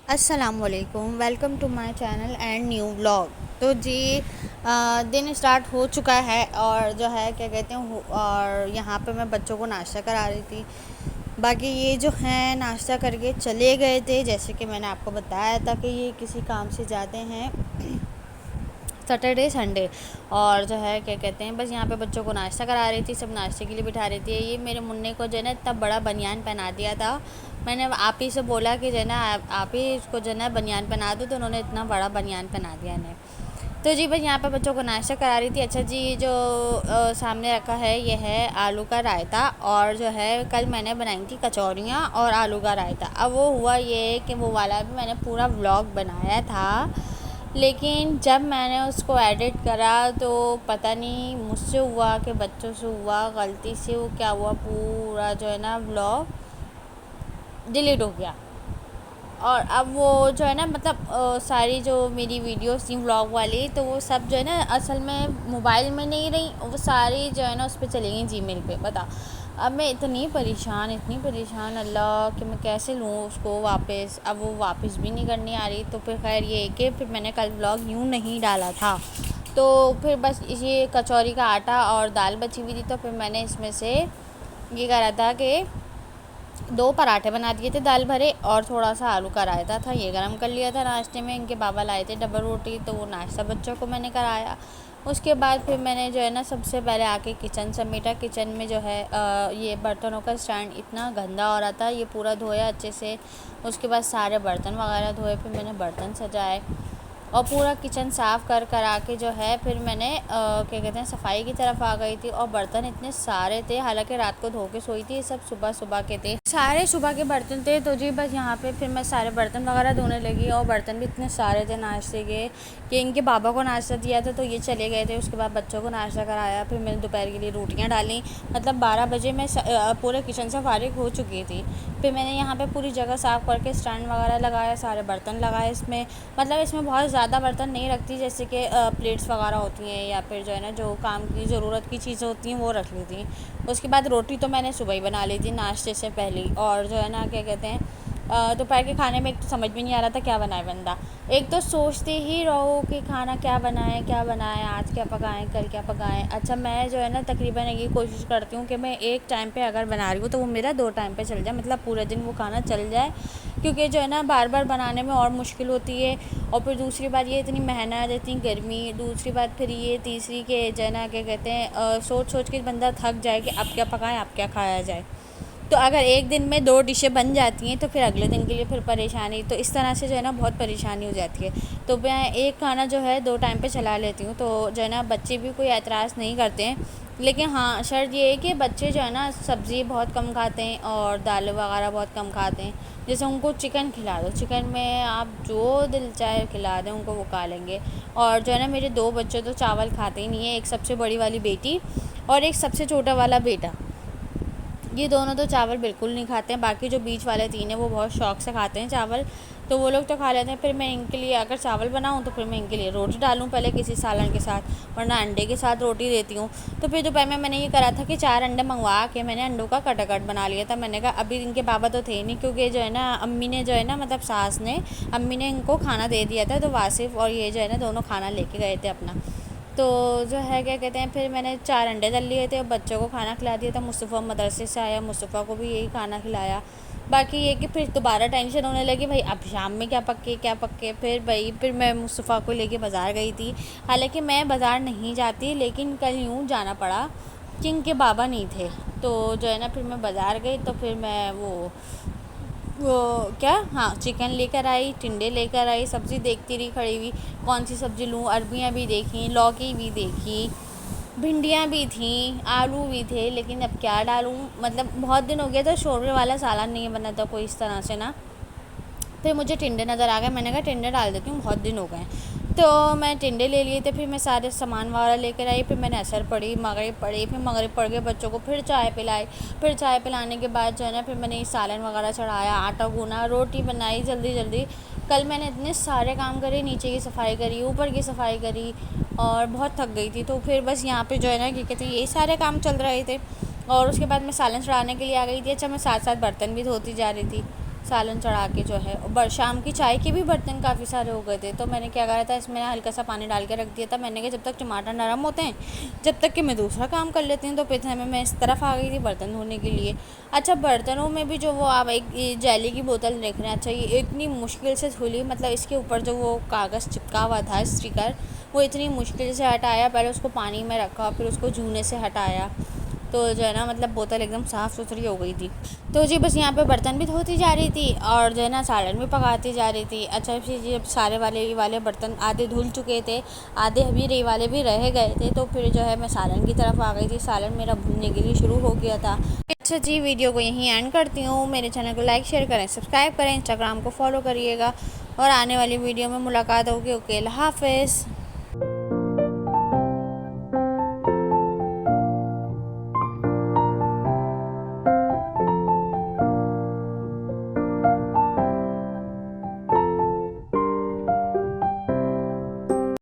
السلام علیکم، welcome to my channel and new vlog. تو جی دن اسٹارٹ ہو چکا ہے اور جو ہے کیا کہتے ہیں اور یہاں پہ میں بچوں کو ناشتہ کرا رہی تھی۔ باقی یہ جو ہیں ناشتہ کر کے چلے گئے تھے، جیسے کہ میں نے آپ کو بتایا تھا کہ یہ کسی کام سے جاتے ہیں سیٹرڈے سنڈے، اور جو ہے کیا کہتے ہیں بس یہاں پہ بچوں کو ناشتہ کرا رہی تھی، سب ناشتے کے لیے بٹھا رہی تھی۔ یہ میرے منع کو جو ہے نا اتنا بڑا بنیان پہنا دیا تھا، میں نے آپ ہی سے بولا کہ جو ہے نا آپ ہی اس کو جو ہے نا بنیان پہنا دو، تو انہوں نے اتنا بڑا بنیان پہنا دیا انہیں۔ تو جی بس یہاں پہ بچوں کو ناشتہ کرا رہی تھی۔ اچھا جی، جو سامنے رکھا ہے یہ ہے آلو کا رائتا، اور جو ہے کل میں نے بنائی تھی کچوریاں اور آلو کا رائتا۔ اب وہ ہوا یہ کہ وہ والا بھی میں نے پورا ولاگ بنایا تھا، لیکن جب میں نے اس کو ایڈٹ کرا تو پتہ نہیں مجھ سے ہوا کہ بچوں سے ہوا، غلطی سے وہ کیا ہوا، پورا جو ہے نا ولاگ ڈیلیٹ ہو گیا۔ اور اب وہ جو ہے نا مطلب ساری جو میری ویڈیوز تھیں ولاگ والی، تو وہ سب جو ہے نا اصل میں موبائل میں نہیں رہی، وہ ساری جو ہے نا اس پہ چلی گئیں جی میل پہ۔ بتا اب میں اتنی پریشان اللہ کہ میں کیسے لوں اس کو واپس۔ اب وہ واپس بھی نہیں کرنی آ رہی، تو پھر خیر یہ کہ پھر میں نے کل ولاگ یوں نہیں ڈالا تھا، تو پھر بس یہ کچوری کا آٹا اور دال بچی ہوئی تھی، تو پھر میں نے اس میں سے یہ کرا تھا کہ 2 پراٹھے بنا دیے تھے دال بھرے، اور تھوڑا سا آلو کا رائتا تھا، یہ گرم کر لیا تھا ناشتے میں۔ ان کے بابا لائے تھے ڈبل روٹی، تو وہ ناشتہ بچوں کو میں نے کرایا۔ اس کے بعد پھر میں نے جو ہے نا سب سے پہلے آ کے کچن سمیٹا۔ کچن میں جو ہے یہ برتنوں کا اسٹینڈ اتنا گندا ہو رہا تھا، یہ پورا دھویا اچھے سے۔ اس کے بعد سارے برتن وغیرہ دھوئے، پھر میں نے برتن سجائے اور پورا کچن صاف کرا کے جو ہے پھر میں نے کیا کہتے ہیں صفائی کی طرف آ گئی تھی۔ اور برتن اتنے سارے تھے، حالانکہ رات کو دھو کے سوئی تھی، یہ سب صبح کے تھے، سارے صبح کے برتن تھے۔ تو جی بس یہاں پہ پھر میں سارے برتن وغیرہ دھونے لگی، اور برتن بھی اتنے سارے تھے ناشتے کے کہ ان کے بابا کو ناشتہ دیا تھا تو یہ چلے گئے تھے۔ اس کے بعد بچوں کو ناشتہ کرایا، پھر میں نے دوپہر کے لیے روٹیاں ڈالیں، مطلب 12 بجے میں پورے کچن سے فارغ ہو چکی تھی۔ پھر میں نے یہاں پہ پوری جگہ صاف کر کے اسٹینڈ وغیرہ لگایا، سارے برتن لگائے اس میں، مطلب اس میں بہت زیادہ برتن نہیں رکھتی، جیسے کہ پلیٹس وغیرہ ہوتی ہیں یا پھر جو ہے نا جو کام کی ضرورت کی چیزیں ہوتی ہیں وہ رکھ لی تھیں۔ اس کے بعد روٹی تو میں نے صبح ہی بنا لی تھی ناشتے سے پہلے، اور جو ہے نا کیا کہتے ہیں دوپہر کے کھانے میں ایک تو سمجھ بھی نہیں آ رہا تھا کیا بنائے بندہ، ایک تو سوچتے ہی رہو کہ کھانا کیا بنائیں، آج کیا پکائیں، کل کیا پکائیں۔ اچھا میں جو ہے نا تقریباً یہ کوشش کرتی ہوں کہ میں ایک ٹائم پہ اگر بنا رہی ہوں تو وہ میرا 2 ٹائم پہ چل جائے، مطلب پورے دن وہ کھانا چل جائے، کیونکہ جو ہے نا بار بار بنانے میں اور مشکل ہوتی ہے۔ اور پھر دوسری بات یہ اتنی محنت، اتنی گرمی، دوسری بات پھر یہ تیسری کہ جو ہے نا کیا کہتے ہیں سوچ کے بندہ تھک جائے کہ اب کیا پکائیں، اب کیا کھایا جائے۔ تو اگر ایک دن میں 2 ڈشیں بن جاتی ہیں تو پھر اگلے دن کے لیے پھر پریشانی، تو اس طرح سے جو ہے نا بہت پریشانی ہو جاتی ہے۔ تو میں ایک کھانا جو ہے 2 ٹائم پہ چلا لیتی ہوں، تو جو ہے نا بچے بھی کوئی اعتراض نہیں کرتے ہیں، لیکن ہاں شرط یہ ہے کہ بچے جو ہے نا سبزی بہت کم کھاتے ہیں اور دال وغیرہ بہت کم کھاتے ہیں۔ جیسے ان کو چکن کھلا دو، چکن میں آپ جو دل چاہے کھلا دیں ان کو، وہ کھا لیں گے۔ اور جو ہے نا میرے 2 بچے تو چاول کھاتے ہی نہیں ہیں، ایک سب سے بڑی والی بیٹی اور ایک سب سے چھوٹا والا بیٹا، یہ دونوں تو چاول بالکل نہیں کھاتے ہیں۔ باقی جو بیچ والے 3 ہیں وہ بہت شوق سے کھاتے ہیں چاول، تو وہ لوگ تو کھا لیتے ہیں۔ پھر میں ان کے لیے اگر چاول بناؤں تو پھر میں ان کے لیے روٹی ڈالوں پہلے کسی سالن کے ساتھ، ورنہ انڈے کے ساتھ روٹی دیتی ہوں۔ تو پھر دوپہر میں نے یہ کرا تھا کہ 4 انڈے منگوا کے میں نے انڈوں کا کٹ بنا لیا تھا۔ میں نے کہا ابھی ان کے بابا تو تھے نہیں، کیونکہ جو ہے نا امی نے جو ہے نا مطلب ساس نے امی نے ان کو کھانا دے دیا تھا، تو واصف اور یہ جو ہے نا دونوں کھانا لے کے گئے تھے اپنا۔ تو جو ہے کیا کہتے ہیں پھر میں نے 4 انڈے تل لیے تھے اور بچوں کو کھانا کھلا دیا تھا۔ مصطفیٰ مدرسے سے آیا، مصطفیٰ کو بھی یہی کھانا کھلایا۔ باقی یہ کہ پھر دوبارہ ٹینشن ہونے لگی بھائی اب شام میں کیا پکے، پھر میں مصطفیٰ کو لے کے بازار گئی تھی۔ حالانکہ میں بازار نہیں جاتی، لیکن کل یوں جانا پڑا کہ ان کے بابا نہیں تھے، تو جو ہے نا پھر میں بازار گئی، تو پھر میں چکن لے کر آئی، ٹنڈے لے کر آئی، سبزی دیکھتی رہی کھڑی ہوئی کون سی سبزی لوں، عربیاں بھی دیکھیں، لوکی بھی دیکھی، بھنڈیاں بھی تھیں، آلو بھی تھے، لیکن اب کیا ڈالوں، مطلب بہت دن ہو گیا تھا شوربے والا سالن نہیں بنا تھا کوئی اس طرح سے نا۔ پھر مجھے ٹنڈے نظر آ گئے، میں نے کہا ٹنڈے ڈال دیتی ہوں، بہت دن ہو گئے ہیں، تو میں ٹنڈے لے لیے تھے۔ پھر میں سارے سامان وغیرہ لے کر آئی، پھر میں نے عصر پڑھی، مغرب پڑھی، پھر مغرب پڑھ کے بچوں کو پھر چائے پلائی، پھر چائے پلانے کے بعد جو ہے نا پھر میں نے سالن وغیرہ چڑھایا، آٹا گونا، روٹی بنائی جلدی۔ کل میں نے اتنے سارے کام کرے، نیچے کی صفائی کری، اوپر کی صفائی کری، اور بہت تھک گئی تھی۔ تو پھر بس یہاں پہ جو ہے نا یہ کہتے ہیں یہی سارے کام چل رہے تھے، اور اس کے بعد میں سالن چڑھانے کے لیے آ گئی تھی۔ اچھا میں ساتھ برتن بھی دھوتی جا رہی تھی، سالن چڑھا کے جو ہے شام کی چائے کے بھی برتن کافی سارے ہو گئے تھے، تو میں نے کیا کرا تھا، اس میں ہلکا سا پانی ڈال کے رکھ دیا تھا۔ میں نے کہا جب تک ٹماٹر نرم ہوتے ہیں جب تک کہ میں دوسرا کام کر لیتی ہوں، تو پھر میں اس طرف آ گئی تھی برتن دھونے کے لیے۔ اچھا برتنوں میں بھی جو وہ آپ ایک جیلی کی بوتل دیکھ رہے ہیں، اچھا یہ اتنی مشکل سے دھلی، مطلب اس کے اوپر جو وہ کاغذ چپکا ہوا تھا اسٹیکر، وہ اتنی مشکل سے ہٹایا۔ پہلے اس کو پانی میں رکھا، پھر اس کو جھونے سے ہٹایا، تو جو ہے نا مطلب بوتل ایک دم صاف ستھری ہو گئی تھی۔ تو جی بس یہاں پہ برتن بھی دھوتی جا رہی تھی اور جو ہے نا سالن بھی پکاتی جا رہی تھی۔ اچھا پھر جب سارے والے برتن آدھے دھل چکے تھے، آدھے ابھی رے والے بھی رہ گئے تھے، تو پھر جو ہے میں سالن کی طرف آ گئی تھی۔ سالن میرا بھوننے کے لیے شروع ہو گیا تھا۔ اچھا جی ویڈیو کو یہیں اینڈ کرتی ہوں۔ میرے چینل کو لائک شیئر کریں، سبسکرائب کریں، انسٹاگرام کو فالو کریے گا، اور آنے والی ویڈیو میں ملاقات ہوگی۔ اوکے اللہ حافظ۔